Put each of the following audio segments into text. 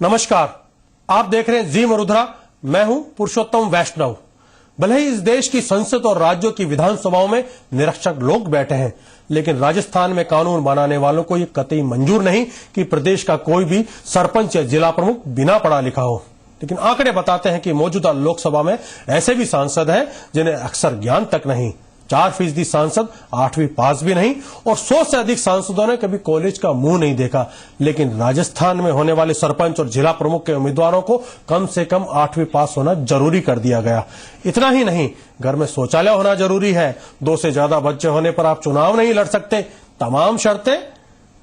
नमस्कार, आप देख रहे हैं जी वरुधरा। मैं हूं पुरुषोत्तम वैष्णव। भले ही इस देश की संसद और राज्यों की विधानसभाओं में निरक्षर लोग बैठे हैं, लेकिन राजस्थान में कानून बनाने वालों को ये कतई मंजूर नहीं कि प्रदेश का कोई भी सरपंच या जिला प्रमुख बिना पढ़ा लिखा हो। लेकिन आंकड़े बताते हैं कि मौजूदा लोकसभा में ऐसे भी सांसद हैं जिन्हें अक्षर ज्ञान तक नहीं। 4% सांसद 8वीं पास भी नहीं और 100 से अधिक सांसदों ने कभी कॉलेज का मुंह नहीं देखा। लेकिन राजस्थान में होने वाले सरपंच और जिला प्रमुख के उम्मीदवारों को कम से कम 8वीं पास होना जरूरी कर दिया गया। इतना ही नहीं, घर में शौचालय होना जरूरी है। 2 से ज्यादा बच्चे होने पर आप चुनाव नहीं लड़ सकते। तमाम शर्तें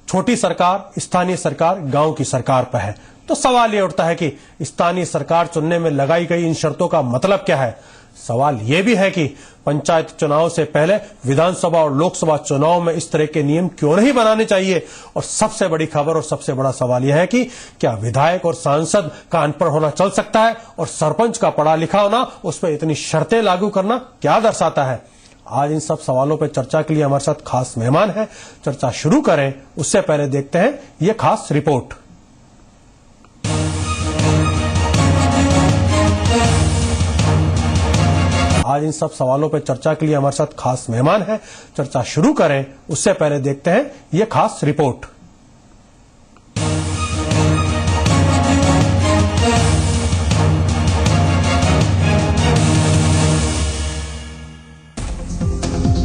छोटी सरकार, स्थानीय सरकार, गांव की सरकार पर है। तो सवाल ये उठता है कि स्थानीय सरकार चुनने में लगाई गई इन शर्तों का मतलब क्या है। सवाल यह भी है कि पंचायत चुनाव से पहले विधानसभा और लोकसभा चुनाव में इस तरह के नियम क्यों नहीं बनाने चाहिए। और सबसे बड़ी खबर और सबसे बड़ा सवाल यह है कि क्या विधायक और सांसद का अनपढ़ होना चल सकता है और सरपंच का पढ़ा लिखा होना, उस पर इतनी शर्तें लागू करना क्या दर्शाता है। आज इन सब सवालों पर चर्चा के लिए हमारे साथ खास मेहमान हैं। चर्चा शुरू करें उससे पहले देखते हैं ये खास रिपोर्ट। आज इन सब सवालों पर चर्चा के लिए हमारे साथ खास मेहमान हैं। चर्चा शुरू करें उससे पहले देखते हैं ये खास रिपोर्ट।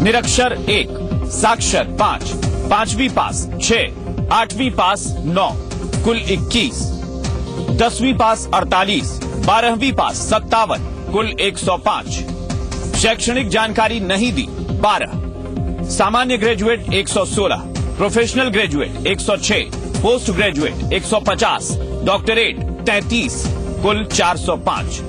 निरक्षर 1, साक्षर 5, 5वीं पास 6, 8वीं पास 9, कुल 21, 10वीं पास 48, 12वीं पास 57, कुल 105, शैक्षणिक जानकारी नहीं दी 12, सामान्य graduate 116, professional graduate 106, post graduate 150, doctorate 33, कुल 405।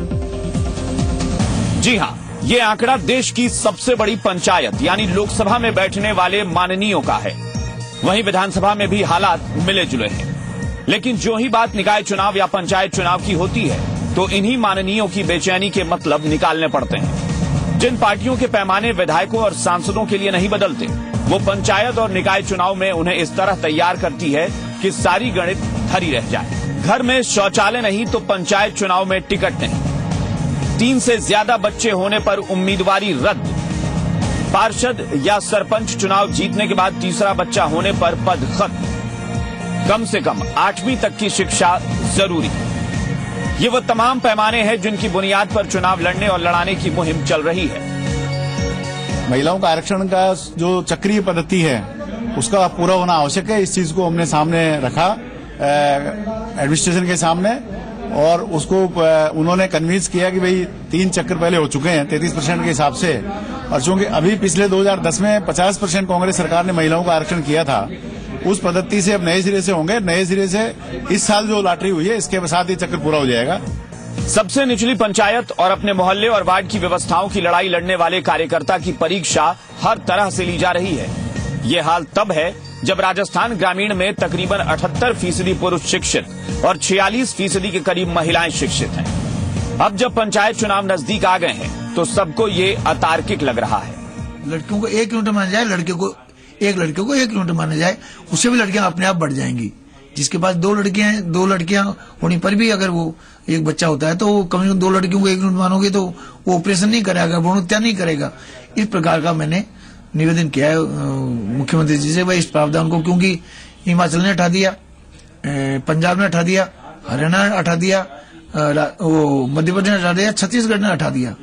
जी हां, ये आंकड़ा देश की सबसे बड़ी पंचायत यानी लोकसभा में बैठने वाले माननीयों का है। वहीं विधानसभा में भी हालात मिले जुले हैं। लेकिन जो ही बात निकाय चुनाव या पंचायत चुनाव की होती है तो इन्हीं माननीयों की बेचैनी के मतलब निकालने पड़ते हैं। जिन पार्टियों के पैमाने विधायकों और सांसदों के लिए नहीं बदलते, वो पंचायत और निकाय चुनाव में उन्हें इस तरह तैयार करती है कि सारी गणित धरी रह जाए। घर में शौचालय नहीं तो पंचायत चुनाव में टिकट नहीं। 3 से ज्यादा बच्चे होने पर उम्मीदवारी रद्द। पार्षद या सरपंच चुनाव जीतने के बाद तीसरा बच्चा होने पर पद खत्म। कम से कम 8वीं तक की शिक्षा जरूरी। ये वो तमाम पैमाने हैं जिनकी बुनियाद पर चुनाव लड़ने और लड़ाने की मुहिम चल रही है। महिलाओं का आरक्षण का जो चक्रीय पद्धति है उसका पूरा होना आवश्यक है। इस चीज को हमने सामने रखा एडमिनिस्ट्रेशन के सामने और उसको उन्होंने कन्विंस किया कि भाई 3 चक्र पहले हो चुके हैं 33% के हिसाब से। और चूंकि अभी पिछले 2010 में 50% कांग्रेस सरकार ने महिलाओं का आरक्षण किया था, उस पद्धति से अब नए सिरे से होंगे। नए सिरे से इस साल जो लॉटरी हुई है इसके साथ ये चक्र पूरा हो जाएगा। सबसे निचली पंचायत और अपने मोहल्ले और वार्ड की व्यवस्थाओं की लड़ाई लड़ने वाले कार्यकर्ता की परीक्षा हर तरह से ली जा रही है। ये हाल तब है जब राजस्थान ग्रामीण में तकरीबन 78% पुरुष शिक्षित और 46% के करीब महिलाएं शिक्षित हैं। अब जब पंचायत चुनाव नजदीक आ गए हैं तो सबको ये अतार्किक लग रहा है। लड़कियों को 1 किलोमीटर माना जाए, लड़कियों को 1 किलोमीटर माना जाए, उससे भी लड़कियां अपने आप बढ़ जाएंगी। जिसके पास 2 लड़कियां हैं, 2 लड़कियां होने पर भी अगर वो एक बच्चा होता है तो कम से कम 2 लड़कियों को 1 किलोमीटर मानोगे तो वो ऑपरेशन नहीं करेगा, भ्रूण हत्या नहीं करेगा। इस प्रकार का मैंने निवेदन किया है मुख्यमंत्री जी से। भाई इस प्रावधान को, क्योंकि हिमाचल ने हटा दिया, पंजाब ने हटा दिया, हरियाणा ने हटा दिया, वो मध्य प्रदेश ने हटा दिया, छत्तीसगढ़ ने हटा दिया।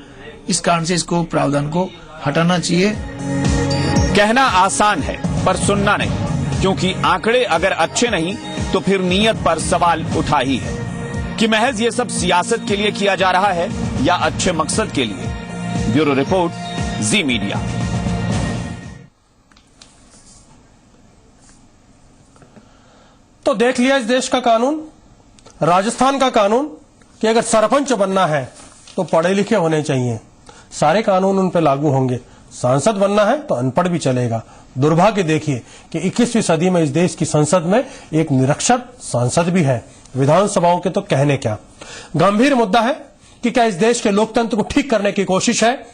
इस कारण से इसको प्रावधान को हटाना चाहिए। कहना आसान है पर सुनना नहीं, क्योंकि आंकड़े अगर अच्छे नहीं तो फिर नीयत पर सवाल उठा ही है कि महज ये सब सियासत के लिए किया जा रहा है या अच्छे मकसद के लिए। ब्यूरो रिपोर्ट, जी मीडिया। तो देख लिया इस देश का कानून, राजस्थान का कानून, कि अगर सरपंच बनना है तो पढ़े लिखे होने चाहिए। सारे कानून उन पर लागू होंगे। सांसद बनना है तो अनपढ़ भी चलेगा। दुर्भाग्य देखिए कि 21वीं सदी में इस देश की संसद में एक निरक्षर सांसद भी है। विधानसभाओं के तो कहने क्या। गंभीर मुद्दा है कि क्या इस देश के लोकतंत्र को ठीक करने की कोशिश है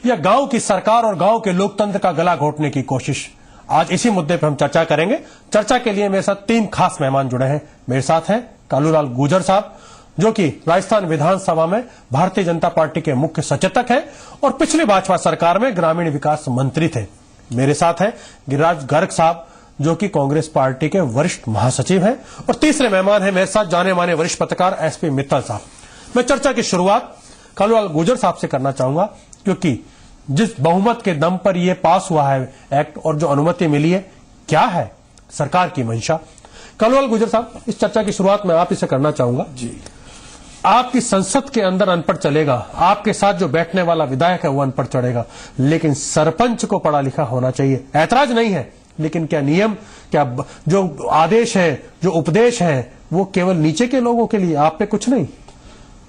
या गांव की सरकार और गांव के लोकतंत्र का गला घोटने की कोशिश। आज इसी मुद्दे पर हम चर्चा करेंगे। चर्चा के लिए मेरे साथ 3 खास मेहमान जुड़े हैं। मेरे साथ हैं कालूलाल गुर्जर साहब, जो कि राजस्थान विधानसभा में भारतीय जनता पार्टी के मुख्य सचेतक हैं और पिछली भाजपा सरकार में ग्रामीण विकास मंत्री थे। मेरे साथ हैं गिरिराज गर्ग साहब, जो कि कांग्रेस पार्टी के वरिष्ठ महासचिव हैं, और तीसरे मेहमान हैं मेरे साथ जाने माने वरिष्ठ पत्रकार एसपी मित्तल साहब। मैं चर्चा की शुरुआत कालूलाल गुर्जर साहब से करना चाहूंगा, क्योंकि जिस बहुमत के दम पर यह पास हुआ है एक्ट और जो अनुमति मिली है, क्या है सरकार की मंशा? कालूलाल गुर्जर साहब, इस चर्चा की शुरुआत मैं आप इसे करना चाहूंगा जी। आपकी संसद के अंदर अनपढ़ चलेगा, आपके साथ जो बैठने वाला विधायक है वो अनपढ़ चढ़ेगा, लेकिन सरपंच को पढ़ा लिखा होना चाहिए। ऐतराज नहीं है, लेकिन क्या नियम, क्या जो आदेश है, जो उपदेश है, वो केवल नीचे के लोगों के लिए, आप पे कुछ नहीं?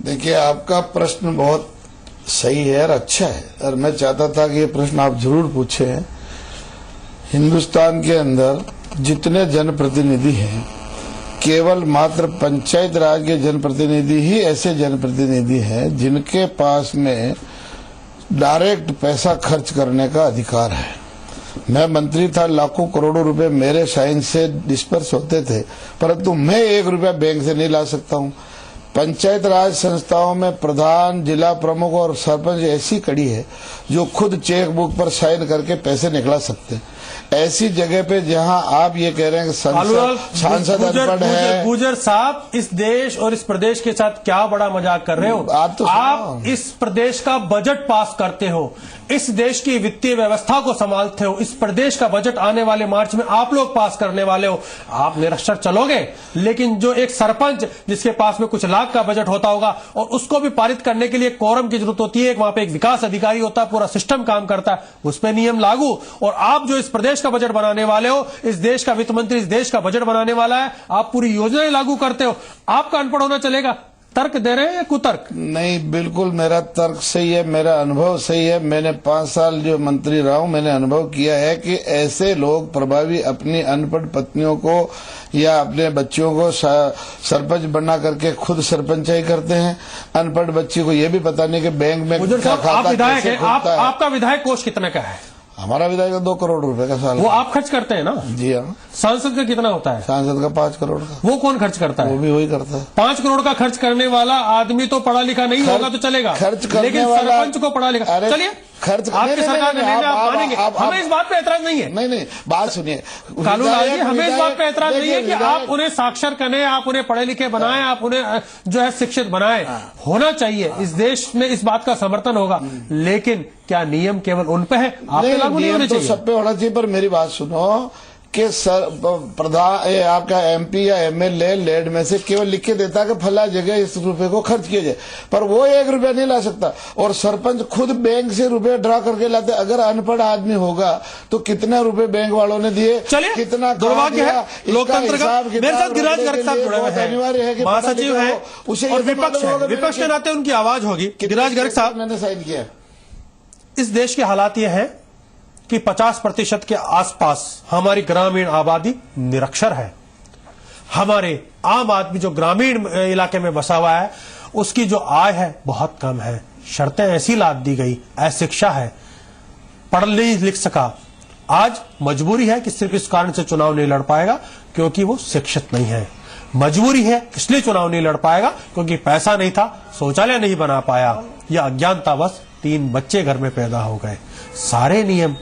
देखिए, आपका प्रश्न बहुत सही है और अच्छा है, और मैं चाहता था कि ये प्रश्न आप जरूर पूछें। हिंदुस्तान के अंदर जितने जनप्रतिनिधि हैं, केवल मात्र पंचायत राज के जनप्रतिनिधि ही ऐसे जनप्रतिनिधि हैं जिनके पास में डायरेक्ट पैसा खर्च करने का अधिकार है। मैं मंत्री था, लाखों करोड़ों रुपए मेरे साइन से डिस्पर्स होते थे, परंतु मैं 1 रुपया बैंक से नहीं ला सकता हूं। पंचायत राज संस्थाओं में प्रधान, जिला प्रमुख और सरपंच ऐसी कड़ी है जो खुद चेक बुक पर साइन करके पैसे निकला सकते हैं। ऐसी जगह पे जहां आप ये कह रहे हैं कि सांसद अनपढ़ है। गुर्जर साहब, इस देश और इस प्रदेश के साथ क्या बड़ा मजाक कर रहे हो? आप इस प्रदेश का बजट पास करते हो, इस देश की वित्तीय व्यवस्था को संभालते हो, इस प्रदेश का बजट आने वाले मार्च में आप लोग पास करने वाले हो। आप निरक्षर चलोगे, लेकिन जो एक सरपंच जिसके पास में कुछ लाख का बजट होता होगा और उसको भी पारित करने के लिए कोरम की जरूरत होती है, वहां पे एक विकास अधिकारी होता है, पूरा सिस्टम काम करता है, उस पर नियम लागू। और आप जो इस प्रदेश का बजट बनाने वाले हो, इस देश का वित्त मंत्री इस देश का बजट बनाने वाला है, आप पूरी योजनाएं लागू करते हो, आपका अनपढ़ होना चलेगा? तर्क दे रहे हैं या कुतर्क? नहीं, बिल्कुल मेरा तर्क सही है, मेरा अनुभव सही है। मैंने 5 साल जो मंत्री रहा हूं, मैंने अनुभव किया है कि ऐसे लोग प्रभावी अपनी अनपढ़ पत्नियों को या अपने बच्चों को सरपंच बना करके खुद सरपंचाई करते हैं। अनपढ़ बच्ची को यह भी पता नहीं कि बैंक में आप विधायक है, आपका विधायक कोष कितने का है? हमारा विधायक 2 करोड़ रुपए का साल। वो आप खर्च करते हैं ना? जी हाँ। सांसद का कितना होता है? सांसद का 5 करोड़ का। वो कौन खर्च करता है? वो भी वही करता है। 5 करोड़ का खर्च करने वाला आदमी तो पढ़ा लिखा नहीं होगा तो चलेगा, खर्च करने लेकिन वाला सरपंच को पढ़ा लिखा, चलिए खर्च आपकी सरकार का निर्णय आप मानेंगे, हमें इस बात पे ऐतराज नहीं है। नहीं, बात सुनिए कालूलाल जी, हमें इस बात पे ऐतराज नहीं है कि आप उन्हें साक्षर करें, आप उन्हें पढ़े लिखे बनाएं, आप उन्हें जो है शिक्षित बनाएं, होना चाहिए। इस देश में इस बात का समर्थन होगा, लेकिन क्या नियम केवल उन पे है? आप पे लागू नहीं होने चाहिए? सब पे होना चाहिए। पर मेरी बात सुनो कि प्रधान आपका एमपी या एमएलए लेड में से केवल लिख के देता कि फला जगह इस रुपए को खर्च किया जाए, पर वो 1 रुपया नहीं ला सकता। और सरपंच खुद बैंक से रुपए ड्रा करके लाते। अगर अनपढ़ आदमी होगा तो कितने रुपए बैंक वालों ने दिए, चलिए कितना दुर्भाग्य है लोकतंत्र का। मेरे साथ गिरिराज गर्ग साहब जुड़े हुए हैं, अनिवार्य है कि महासचिव है उसे और विपक्ष है, विपक्ष के नाते उनकी आवाज होगी। गिरिराज गर्ग साहब, मैंने साइन किया। इस देश के हालात ये हैं कि 50% के आसपास हमारी ग्रामीण आबादी निरक्षर है। हमारे आम आदमी जो ग्रामीण इलाके में बसा हुआ है, उसकी जो आय है बहुत कम है। शर्तें ऐसी लाद दी गई, अशिक्षा है, पढ़ नहीं लिख सका, आज मजबूरी है कि सिर्फ इस कारण से चुनाव नहीं लड़ पाएगा क्योंकि वो शिक्षित नहीं है। मजबूरी है इसलिए चुनाव नहीं लड़ पाएगा क्योंकि पैसा नहीं था, शौचालय नहीं बना पाया, या अज्ञानतावश 3 बच्चे घर में पैदा हो गए। सारे नियम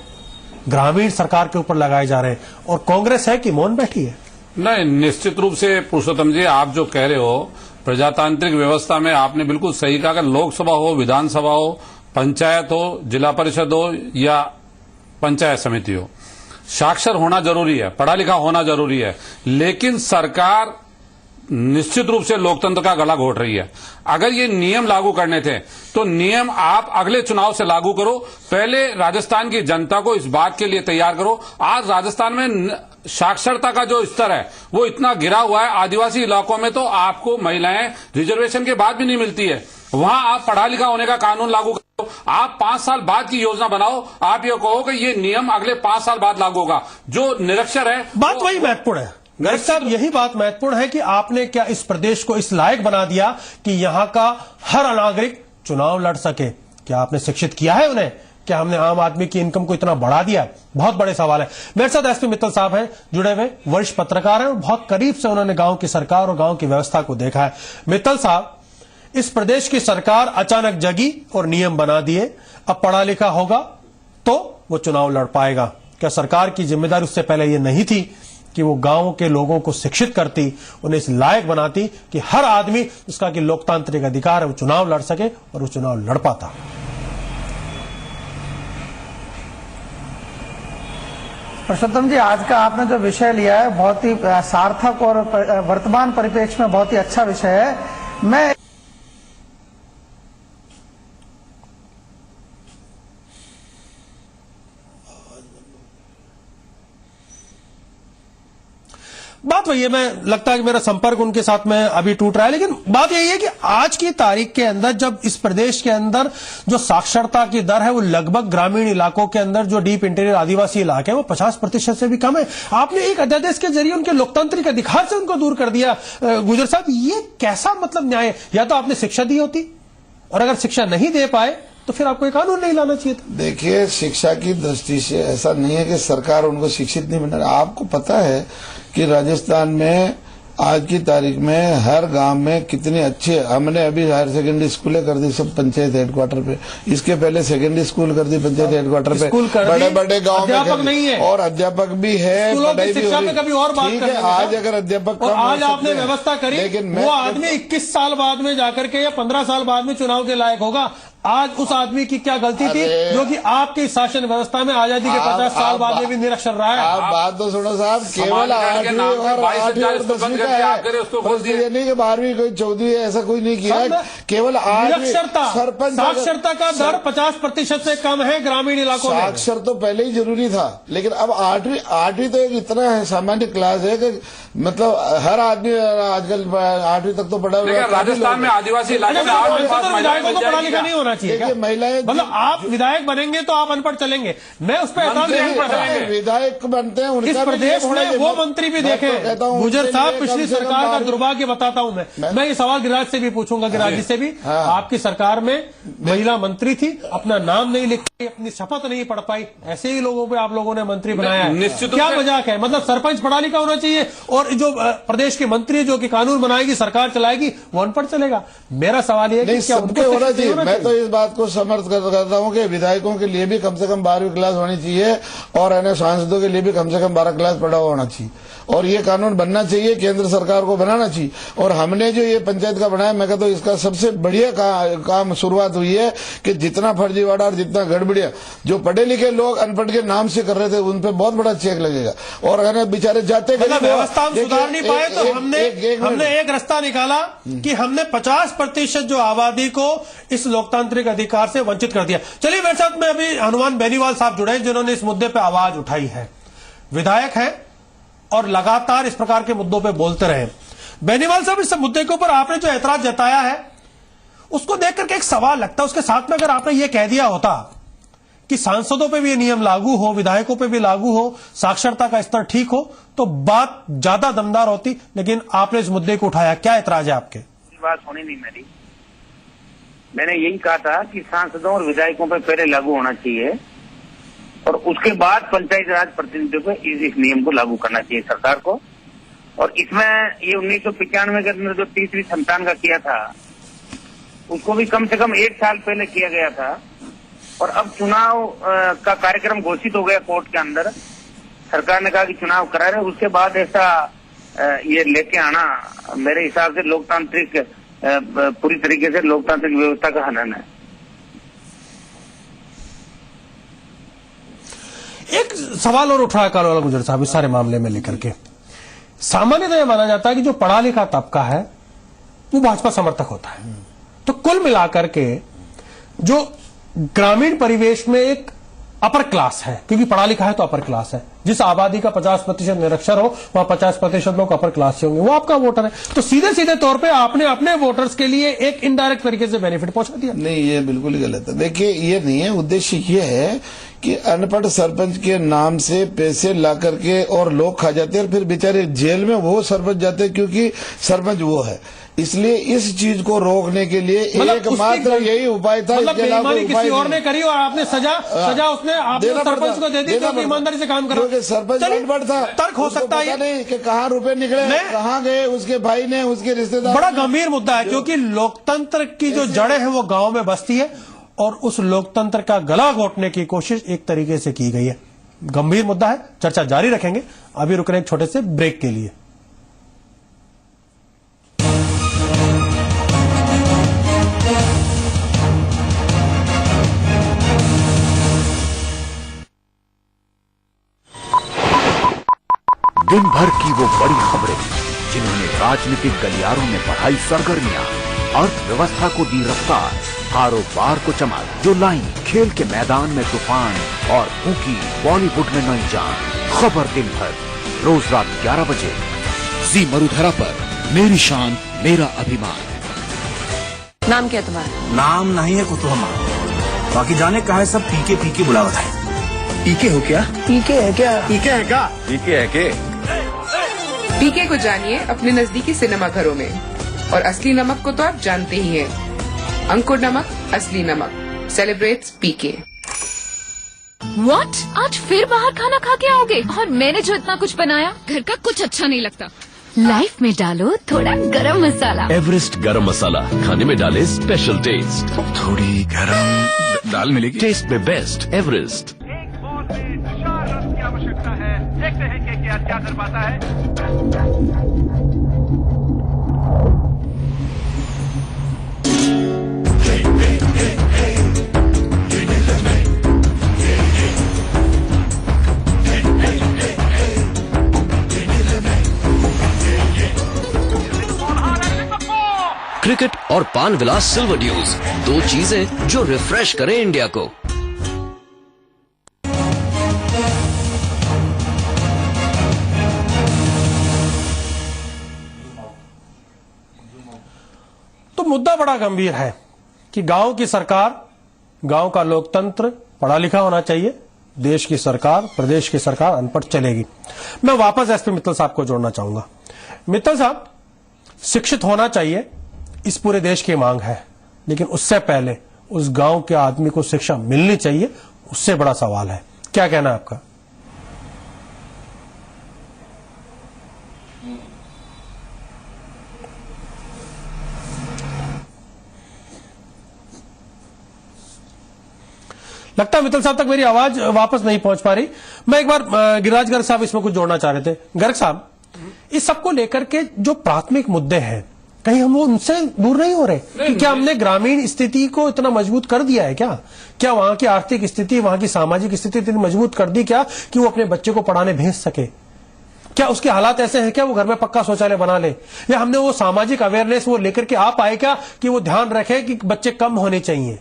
ग्रामीण सरकार के ऊपर लगाए जा रहे हैं और कांग्रेस है कि मौन बैठी है? नहीं, निश्चित रूप से पुरुषोत्तम जी, आप जो कह रहे हो प्रजातांत्रिक व्यवस्था में आपने बिल्कुल सही कहा कि लोकसभा हो, विधानसभा हो, पंचायत हो, जिला परिषद हो या पंचायत समिति हो, साक्षर होना जरूरी है, पढ़ा लिखा होना जरूरी है, लेकिन सरकार निश्चित रूप से लोकतंत्र का गला घोट रही है। अगर ये नियम लागू करने थे तो नियम आप अगले चुनाव से लागू करो। पहले राजस्थान की जनता को इस बात के लिए तैयार करो। आज राजस्थान में साक्षरता का जो स्तर है वो इतना गिरा हुआ है, आदिवासी इलाकों में तो आपको महिलाएं रिजर्वेशन के बाद भी नहीं मिलती है। वहां आप पढ़ा लिखा होने का कानून लागू करो। आप 5 साल बाद की योजना बनाओ। आप ये कहो कि ये नियम अगले 5 साल बाद लागू होगा। जो निरक्षर है, बात वही महत्वपूर्ण है। गर्ग साहब, यही बात महत्वपूर्ण है कि आपने क्या इस प्रदेश को इस लायक बना दिया कि यहां का हर नागरिक चुनाव लड़ सके? क्या आपने शिक्षित किया है उन्हें? क्या हमने आम आदमी की इनकम को इतना बढ़ा दिया? बहुत बड़े सवाल है। मेरे साथ एसपी मित्तल साहब हैं, जुड़े हुए वरिष्ठ पत्रकार हैं और बहुत करीब से उन्होंने गांव की सरकार और गांव की व्यवस्था को देखा है। मित्तल साहब, इस प्रदेश की सरकार अचानक जगी और नियम बना दिए, अब पढ़ा लिखा होगा तो वो चुनाव लड़ पाएगा। क्या सरकार की जिम्मेदारी उससे पहले ये नहीं थी कि वो गांव के लोगों को शिक्षित करती, उन्हें इस लायक बनाती कि हर आदमी जिसका कि लोकतांत्रिक अधिकार है वो चुनाव लड़ सके और वो चुनाव लड़ पाता? पुरुषोत्तम जी, आज का आपने जो विषय लिया है बहुत ही सार्थक और वर्तमान परिप्रेक्ष्य में बहुत ही अच्छा विषय है। मैं बात वही है, मैं लगता है कि मेरा संपर्क उनके साथ में अभी टूट रहा है, लेकिन बात यही है कि आज की तारीख के अंदर जब इस प्रदेश के अंदर जो साक्षरता की दर है वो लगभग ग्रामीण इलाकों के अंदर जो डीप इंटीरियर आदिवासी इलाके हैं वो 50% से भी कम है। आपने एक अध्यादेश के जरिए उनके लोकतांत्रिक अधिकार से उनको दूर कर दिया। गुजर साहब, ये कैसा मतलब न्याय है? या तो आपने शिक्षा दी होती, और अगर शिक्षा नहीं दे पाए तो फिर आपको एक कानून नहीं लाना चाहिए था। देखिए, शिक्षा की दृष्टि से ऐसा नहीं है कि सरकार उनको शिक्षित नहीं बना। आपको पता है कि राजस्थान में आज की तारीख में हर गांव में कितने अच्छे, हमने अभी हायर सेकेंडरी स्कूलें कर दी सब पंचायत हेडक्वार्टर पे, इसके पहले सेकेंडरी स्कूल कर दी पंचायत हेडक्वार्टर पे, बड़े बड़े गांव में अध्यापक नहीं है और अध्यापक भी है, पढ़ाई भी हो रही। कभी और बात ठीक है, आज अगर अध्यापक और आज आपने व्यवस्था करी, लेकिन वो आदमी 21 साल बाद में जाकर के या 15 साल बाद में चुनाव के लायक होगा। आज उस आदमी की क्या गलती थी जो कि आपकी शासन व्यवस्था में आजादी के 50 साल बाद में भी निरक्षर रहा है? आप बात तो सुनो साहब, केवल 8वीं और 10वीं का है, ये नहीं कि 12वीं कोई 14वीं ऐसा कोई नहीं किया है। केवल निरक्षरता, सरपंच साक्षरता का दर 50% से कम है ग्रामीण इलाकों में। साक्षर तो पहले ही जरूरी था, लेकिन अब 8वीं तो एक इतना है सामान्य क्लास है कि मतलब हर आदमी आजकल 8वीं तक तो पढ़ा हुआ है। राजस्थान में आदिवासी इलाके में 8वीं पास विधायकों को पढ़ा लिखा नहीं होना चाहिए। महिलाएं, मतलब आप विधायक बनेंगे तो आप अनपढ़ चलेंगे, मैं उस पर विधायक बनते हैं इस प्रदेश में वो मंत्री भी देखे। गुजर साहब, पिछली सरकार का दुर्भाग्य बताता हूं मैं ये सवाल गिरिराज से भी पूछूंगा, गिरिराज जी से भी। आपकी सरकार में महिला मंत्री थी, अपना नाम नहीं लिख पाई, अपनी शपथ नहीं पढ़ पाई, ऐसे ही लोगों पे आप लोगों ने मंत्री बनाया है। क्या मजाक है? मतलब सरपंच पढ़ा लिखा होना चाहिए और जो प्रदेश के मंत्री जो कि कानून बनाएगी, सरकार चलाएगी, वो अनपढ़ चलेगा? मेरा सवाल ये है कि सबके होना चाहिए। मैं तो इस बात को समर्थ करता हूं कि विधायकों के लिए भी कम से कम 12वीं क्लास होनी चाहिए और सांसदों के लिए भी कम से कम 12 क्लास पढ़ा हुआ होना चाहिए, और ये कानून बनना चाहिए, केंद्र सरकार को बनाना चाहिए। और हमने जो ये पंचायत का बनाया, मैं कहता हूं इसका सबसे बढ़िया काम शुरुआत हुई है कि जितना फर्जीवाड़ा और जितना गड़बड़िया जो पढ़े लिखे लोग अनपढ़ के नाम से कर रहे थे उन पर बहुत बड़ा चेक लगेगा। और अगर बेचारे जाते व्यवस्था हम सुधार नहीं पाए तो हमने एक रास्ता निकाला कि हमने 50% जो आबादी को इस लोकतांत्रिक अधिकार से वंचित कर दिया। चलिए, मेरे साथ में अभी हनुमान बेनीवाल साहब जुड़े हैं जिन्होंने इस मुद्दे पर आवाज उठाई है, विधायक हैं और लगातार इस प्रकार के मुद्दों पे बोलते रहे। बेनीवाल साहब, इस मुद्दे के ऊपर आपने जो ऐतराज जताया है उसको देख करके एक सवाल लगता है, उसके साथ में अगर आपने ये कह दिया होता कि सांसदों पे भी ये नियम लागू हो, विधायकों पे भी लागू हो, साक्षरता का स्तर ठीक हो, तो बात ज्यादा दमदार होती, लेकिन आपने इस मुद्दे को उठाया। क्या ऐतराज है आपके? बात होनी नहीं मेरी, मैंने यही कहा था कि सांसदों और विधायकों पे पहले लागू होना चाहिए और उसके बाद पंचायत राज प्रतिनिधियों पे इस नियम को लागू करना चाहिए सरकार को। और इसमें ये 1995 के अंदर जो तीसरी संतान का किया था उसको भी कम से कम 1 साल पहले किया गया था। और अब चुनाव का कार्यक्रम घोषित हो गया कोर्ट के अंदर, सरकार ने कहा कि चुनाव करा रहे, उसके बाद ऐसा ये लेके आना मेरे हिसाब से लोकतांत्रिक पूरी तरीके से लोकतांत्रिक व्यवस्था का हनन है। एक सवाल और उठाया कारोला गुजर साहब इस सारे मामले में लेकर के। सामान्यतः यह माना जाता है कि जो पढ़ा लिखा तबका है वो भाजपा समर्थक होता है, तो कुल मिलाकर के जो ग्रामीण परिवेश में एक अपर क्लास है, क्योंकि पढ़ा लिखा है तो अपर क्लास है, जिस आबादी का 50% निरक्षर हो वहां 50% लोग अपर क्लास से होंगे, वो आपका वोटर है। तो सीधे सीधे तौर पे आपने अपने वोटर्स के लिए एक इनडायरेक्ट तरीके से बेनिफिट पहुंचा दिया। नहीं, ये बिल्कुल ही गलत है। देखिए, ये नहीं है, उद्देश्य ये है कि अनपढ़ सरपंच के नाम से पैसे ला करके और लोग खा जाते हैं और फिर बेचारे जेल में वो सरपंच जाते हैं क्योंकि सरपंच वो है। इसलिए इस चीज को रोकने के लिए एकमात्र यही उपाय था। मतलब बेईमानी किसी और ने करी और आपने सजा उसने आपने सरपंच को दे दी क्योंकि ईमानदारी से काम करा। क्योंकि सरपंच अनपढ़ था, तर्क हो सकता है नहीं कि कहाँ रुपए निकले, कहाँ गए, उसके भाई ने, उसके रिश्तेदार। बड़ा गंभीर मुद्दा है क्योंकि लोकतंत्र की जो जड़ें हैं वो गांव में बसती है और उस लोकतंत्र का गला घोटने की कोशिश एक तरीके से की गई है। गंभीर मुद्दा है, चर्चा जारी रखेंगे। अभी रुक रहे हैं एक छोटे से ब्रेक के लिए। दिन भर की वो बड़ी खबरें जिन्होंने राजनीतिक गलियारों में बढ़ाई सरगर्मियां, अर्थव्यवस्था को दी रफ्तार, कारोबार को चमक, जो लाई खेल के मैदान में तूफान और फूकी बॉलीवुड में नई जान। खबर दिन भर रोज रात 11 बजे जी मरुधरा पर। मेरी शान मेरा अभिमान। नाम क्या तुम्हारा? नाम नहीं है कुतुहमा, बाकी जाने कहा है सब पीके पीके बुलावत है। पीके हो क्या? पीके है क्या? पीके है क्या? पीके है के? पीके को जानिए अपने नजदीकी सिनेमा घरों में। और असली नमक को तो आप जानते ही हैं, अंकुर नमक, असली नमक, सेलिब्रेट्स पीके। What? आज फिर बाहर खाना खा के आओगे? और मैंने जो इतना कुछ बनाया, घर का कुछ अच्छा नहीं लगता। लाइफ में डालो थोड़ा गरम मसाला। एवरेस्ट गरम मसाला, खाने में डाले स्पेशल टेस्ट। थोड़ी गरम दाल मिलेगी। टेस्ट में बेस्ट एवरेस्ट। आवश्यकता है, देखते हैं केकेआर क्या कर पाता है। क्रिकेट और पान विलास सिल्वर ड्यूज, दो चीजें जो रिफ्रेश करें इंडिया को। तो मुद्दा बड़ा गंभीर है कि गांव की सरकार, गांव का लोकतंत्र पढ़ा लिखा होना चाहिए, देश की सरकार, प्रदेश की सरकार अनपढ़ चलेगी। मैं वापस एसपी मित्तल साहब को जोड़ना चाहूंगा। मित्तल साहब, शिक्षित होना चाहिए, इस पूरे देश की मांग है, लेकिन उससे पहले उस गांव के आदमी को शिक्षा मिलनी चाहिए, उससे बड़ा सवाल है। क्या कहना है आपका? लगता है मित्तल साहब तक मेरी आवाज वापस नहीं पहुंच पा रही। मैं एक बार गिरिराज गर्ग साहब इसमें कुछ जोड़ना चाह रहे थे। गर्ग साहब, इस सबको लेकर के जो प्राथमिक मुद्दे हैं, कहीं हम वो उनसे दूर नहीं हो रहे कि क्या हमने ग्रामीण स्थिति को इतना मजबूत कर दिया है? क्या वहां की आर्थिक स्थिति, वहां की सामाजिक स्थिति इतनी मजबूत कर दी क्या कि वो अपने बच्चे को पढ़ाने भेज सके? क्या उसके हालात ऐसे हैं क्या वो घर में पक्का शौचालय बना ले? या हमने वो सामाजिक अवेयरनेस वो लेकर के आ पाए क्या कि वो ध्यान रखे कि बच्चे कम होने चाहिए?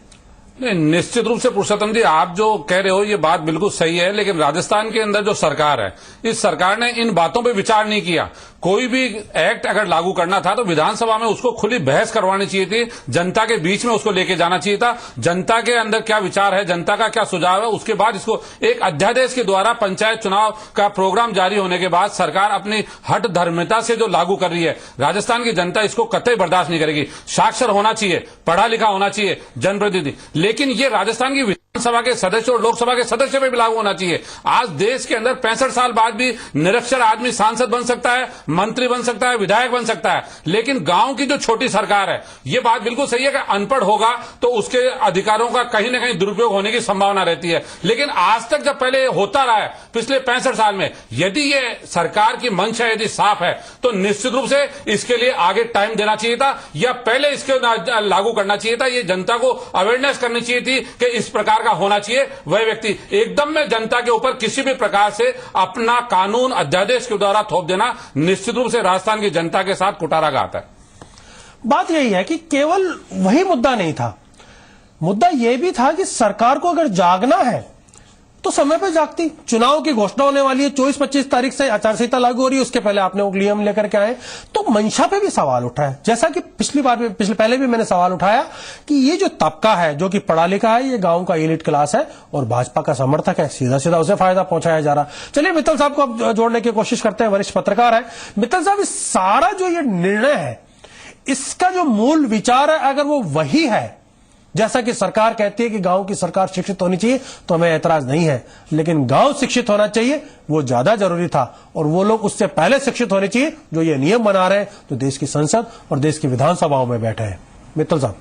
नहीं, निश्चित रूप से पुरुषोत्तम जी, आप जो कह रहे हो ये बात बिल्कुल सही है, लेकिन राजस्थान के अंदर जो सरकार है, इस सरकार ने इन बातों पे विचार नहीं किया। कोई भी एक्ट अगर लागू करना था तो विधानसभा में उसको खुली बहस करवानी चाहिए थी, जनता के बीच में उसको लेके जाना चाहिए था, जनता के अंदर क्या विचार है, जनता का क्या सुझाव है, उसके बाद इसको एक अध्यादेश के द्वारा पंचायत चुनाव का प्रोग्राम जारी होने के बाद सरकार अपनी हठ धर्मिता से जो लागू कर रही है, राजस्थान की जनता इसको कतई बर्दाश्त नहीं करेगी। साक्षर होना चाहिए, पढ़ा लिखा होना चाहिए जनप्रतिनिधि, लेकिन ये राजस्थान की विधानसभा के सदस्य और लोकसभा के सदस्य पे भी लागू होना चाहिए। आज देश के अंदर 65 साल बाद भी निरक्षर आदमी सांसद बन सकता है, मंत्री बन सकता है, विधायक बन सकता है, लेकिन गांव की जो छोटी सरकार है, ये बात बिल्कुल सही है कि अनपढ़ होगा तो उसके अधिकारों का कहीं ना कहीं दुरुपयोग होने की संभावना रहती है। लेकिन आज तक जब पहले होता रहा है पिछले 65 साल में, यदि ये सरकार की मंशा यदि साफ है तो निश्चित रूप से इसके लिए आगे टाइम देना चाहिए था या पहले इसके लागू करना चाहिए था। ये जनता को अवेयरनेस करनी चाहिए थी कि इस प्रकार का होना चाहिए। वह व्यक्ति एकदम में जनता के ऊपर किसी भी प्रकार से अपना कानून अध्यादेश के द्वारा थोप देना निश्चित रूप से राजस्थान की जनता के साथ कुटाराघात है। बात यही है कि केवल वही मुद्दा नहीं था, मुद्दा यह भी था कि सरकार को अगर जागना है तो समय पर जागती। चुनाव की घोषणा होने वाली है, 24-25 तारीख से आचार संहिता लागू हो रही है, उसके पहले आपने वो नियम लेकर के आए, तो मंशा पे भी सवाल उठा है। जैसा कि पहले भी मैंने सवाल उठाया कि ये जो तबका है जो कि पढ़ा लिखा है, ये गांव का एलिट क्लास है और भाजपा का समर्थक है, सीधा सीधा उसे फायदा पहुंचाया जा रहा। चलिए मित्तल साहब को अब जोड़ने की कोशिश करते हैं, वरिष्ठ पत्रकार है। मित्तल साहब, इस सारा जो ये निर्णय है, इसका जो मूल विचार है, अगर वो वही है जैसा कि सरकार कहती है कि गांव की सरकार शिक्षित होनी चाहिए, तो हमें ऐतराज नहीं है, लेकिन गांव शिक्षित होना चाहिए वो ज्यादा जरूरी था, और वो लोग उससे पहले शिक्षित होने चाहिए जो ये नियम बना रहे हैं, जो देश की संसद और देश की विधानसभाओं में बैठे हैं। मित्तल साहब।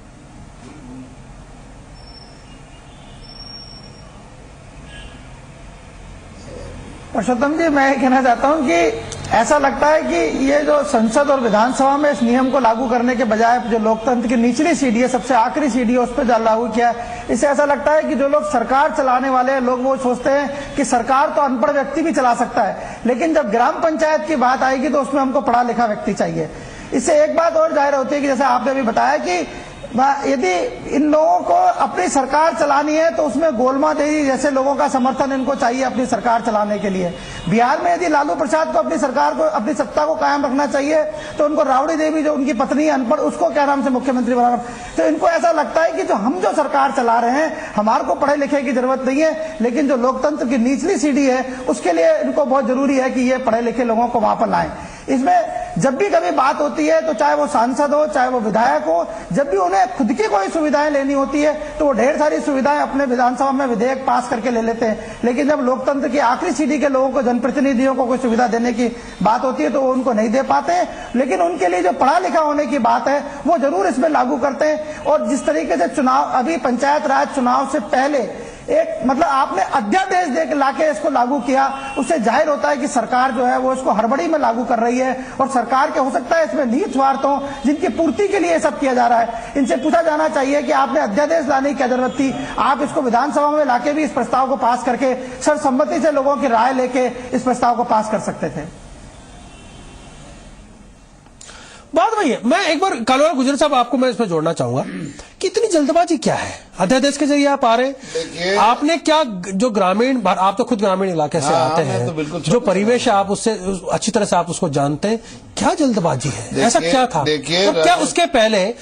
पुरुषोत्तम जी, मैं कहना चाहता हूं कि ऐसा लगता है कि ये जो संसद और विधानसभा में इस नियम को लागू करने के बजाय जो लोकतंत्र की निचली सीढ़ी है, सबसे आखिरी सीढ़ी है, उस पर लागू किया। इससे ऐसा लगता है कि जो लोग सरकार चलाने वाले हैं, लोग वो सोचते हैं कि सरकार तो अनपढ़ व्यक्ति भी चला सकता है, लेकिन जब ग्राम पंचायत की बात आएगी तो उसमें हमको पढ़ा लिखा व्यक्ति चाहिए। इससे एक बात और जाहिर होती है कि जैसे आपने अभी बताया कि यदि इन लोगों को अपनी सरकार चलानी है तो उसमें गोलमा देवी जैसे लोगों का समर्थन इनको चाहिए अपनी सरकार चलाने के लिए। बिहार में यदि लालू प्रसाद को अपनी सरकार को, अपनी सत्ता को कायम रखना चाहिए, तो उनको राबड़ी देवी जो उनकी पत्नी है अनपढ़, उसको क्या नाम से मुख्यमंत्री बनाना। तो इनको ऐसा लगता है कि जो हम जो सरकार चला रहे हैं, हमारे को पढ़े लिखे की जरूरत नहीं है, लेकिन जो लोकतंत्र की निचली सीढ़ी है उसके लिए इनको बहुत जरूरी है कि ये पढ़े लिखे लोगों को वहां पर लाएं। इसमें जब भी कभी बात होती है तो चाहे वो सांसद हो चाहे वो विधायक हो, जब भी उन्हें खुद की कोई सुविधाएं लेनी होती है तो वो ढेर सारी सुविधाएं अपने विधानसभा में विधेयक पास करके ले लेते हैं, लेकिन जब लोकतंत्र की आखिरी सीढ़ी के लोगों को, जनप्रतिनिधियों को कोई सुविधा देने की बात होती है तो वो उनको नहीं दे पाते हैं। लेकिन उनके लिए जो पढ़ा लिखा होने की बात है वो जरूर इसमें लागू करते हैं। और जिस तरीके से चुनाव, अभी पंचायत राज चुनाव से पहले एक मतलब आपने अध्यादेश दे लाके इसको लागू किया, उससे जाहिर होता है कि सरकार जो है वो इसको हड़बड़ी में लागू कर रही है, और सरकार के हो सकता है इसमें निहित स्वार्थ हो जिनकी पूर्ति के लिए सब किया जा रहा है। इनसे पूछा जाना चाहिए कि आपने अध्यादेश लाने की क्या जरूरत थी? आप इसको विधानसभा में लाके भी इस प्रस्ताव को पास करके सर्वसम्मति से लोगों की राय लेके इस प्रस्ताव को पास कर सकते थे। बात वही है। मैं एक बार कालूराम गुर्जर साहब आपको मैं इसमें जोड़ना चाहूंगा कि इतनी जल्दबाजी क्या है? अध्यादेश के जरिए आप आ रहे हैं, आपने क्या जो ग्रामीण, आप तो खुद ग्रामीण इलाके से आते हैं, तो जो परिवेश है आप उससे अच्छी तरह से आप उसको जानते हैं, क्या जल्दबाजी है? ऐसा क्या था? तो क्या उसके पहले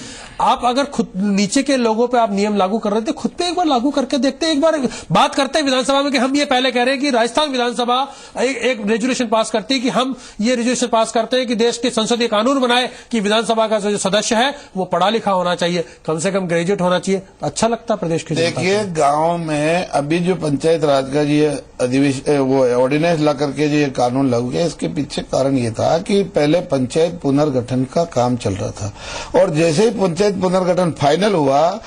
आप अगर खुद नीचे के लोगों पे आप नियम लागू कर रहे थे, खुद पे एक बार लागू करके देखते, एक बार बात करते हैं विधानसभा में कि हम ये पहले कह रहे हैं कि राजस्थान विधानसभा एक रेजोल्यूशन पास करती है कि हम ये रेजोल्यूशन पास करते हैं कि देश के संसदीय कानून बनाए कि विधानसभा का जो सदस्य है वो पढ़ा लिखा होना चाहिए, कम से कम ग्रेजुएट होना चाहिए। अच्छा लगता प्रदेश की। देखिए, गांव में अभी जो पंचायत राज का ये अधिवेशन, वो ऑर्डिनेंस ला करके जो ये कानून लागू किया, इसके पीछे कारण ये था कि पहले पंचायत पुनर्गठन का काम चल रहा था, और जैसे ही पंचायत पुनर्गठन फाइनल हुआ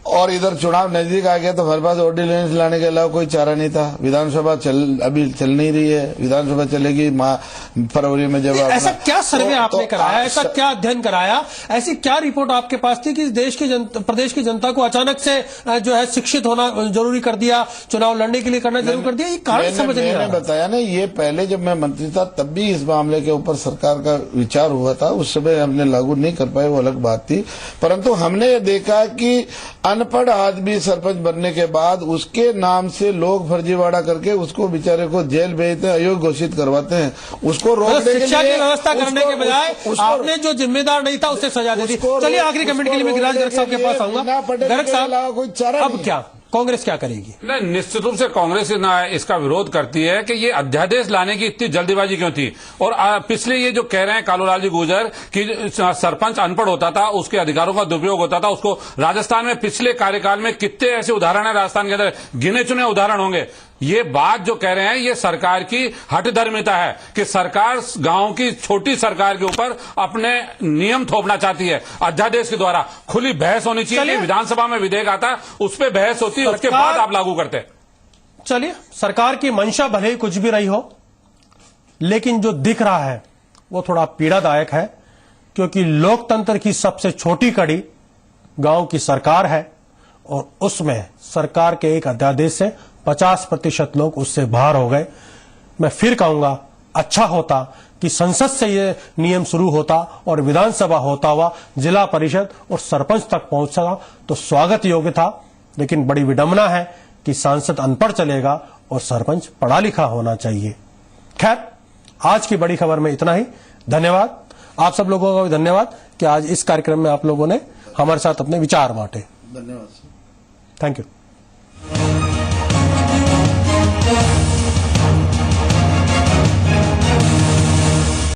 और इधर चुनाव नजदीक आ गया तो हमारे पास ऑर्डिनेंस लाने के अलावा कोई चारा नहीं था। विधानसभा अभी चल नहीं रही है, विधानसभा चलेगी फरवरी में। जब ऐसा क्या सर्वे आपने कराया, ऐसा क्या अध्ययन कराया, ऐसी क्या रिपोर्ट आपके पास थी कि प्रदेश की जनता को अचानक से जो है शिक्षित होना जरूरी कर दिया, चुनाव लड़ने के लिए करना जरूरी कर दिया? ये कारण समझ नहीं आ रहा। मैंने बताया ना, ये पहले जब मैं मंत्री था तब भी इस मामले के ऊपर सरकार का विचार हुआ था, उस समय हमने लागू नहीं कर पाए, वो अलग बात थी। परंतु हमने ये देखा कि अनपढ़ आदमी सरपंच बनने के बाद उसके नाम से लोग फर्जीवाड़ा करके उसको बेचारे को जेल भेजते हैं, अयोग्य घोषित करवाते हैं। उसको रोकने के लिए शिक्षा की व्यवस्था करने के बजाय आपने जो जिम्मेदार नहीं था उससे सजा दे दी। चलिए आखिरी कमेंट के लिए मैं गिरिराज गर्ग साहब के पास आऊंगा। गर्ग साहब, कोई चारा अब क्या कांग्रेस क्या करेगी? नहीं, निश्चित रूप से कांग्रेस इसका विरोध करती है कि ये अध्यादेश लाने की इतनी जल्दीबाजी क्यों थी। और पिछले ये जो कह रहे हैं कालूलाल जी गुर्जर कि सरपंच अनपढ़ होता था, उसके अधिकारों का दुरुपयोग होता था, उसको राजस्थान में पिछले कार्यकाल में कितने ऐसे उदाहरण है, राजस्थान के अंदर गिने चुने उदाहरण होंगे। ये बात जो कह रहे हैं ये सरकार की हठधर्मिता है कि सरकार गांव की छोटी सरकार के ऊपर अपने नियम थोपना चाहती है अध्यादेश के द्वारा। खुली बहस होनी चाहिए, विधानसभा में विधेयक आता है उस पर बहस होती है, उसके बाद आप लागू करते हैं। चलिए, सरकार की मंशा भले ही कुछ भी रही हो, लेकिन जो दिख रहा है वो थोड़ा पीड़ादायक है, क्योंकि लोकतंत्र की सबसे छोटी कड़ी गांव की सरकार है, और उसमें सरकार के एक अध्यादेश से 50% लोग उससे बाहर हो गए। मैं फिर कहूंगा, अच्छा होता कि संसद से ये नियम शुरू होता और विधानसभा होता हुआ जिला परिषद और सरपंच तक पहुंचा तो स्वागत योग्य था। लेकिन बड़ी विडंबना है कि सांसद अनपढ़ चलेगा और सरपंच पढ़ा लिखा होना चाहिए। खैर, आज की बड़ी खबर में इतना ही। धन्यवाद आप सब लोगों का भी धन्यवाद कि आज इस कार्यक्रम में आप लोगों ने हमारे साथ अपने विचार बांटे। धन्यवाद। Thank you.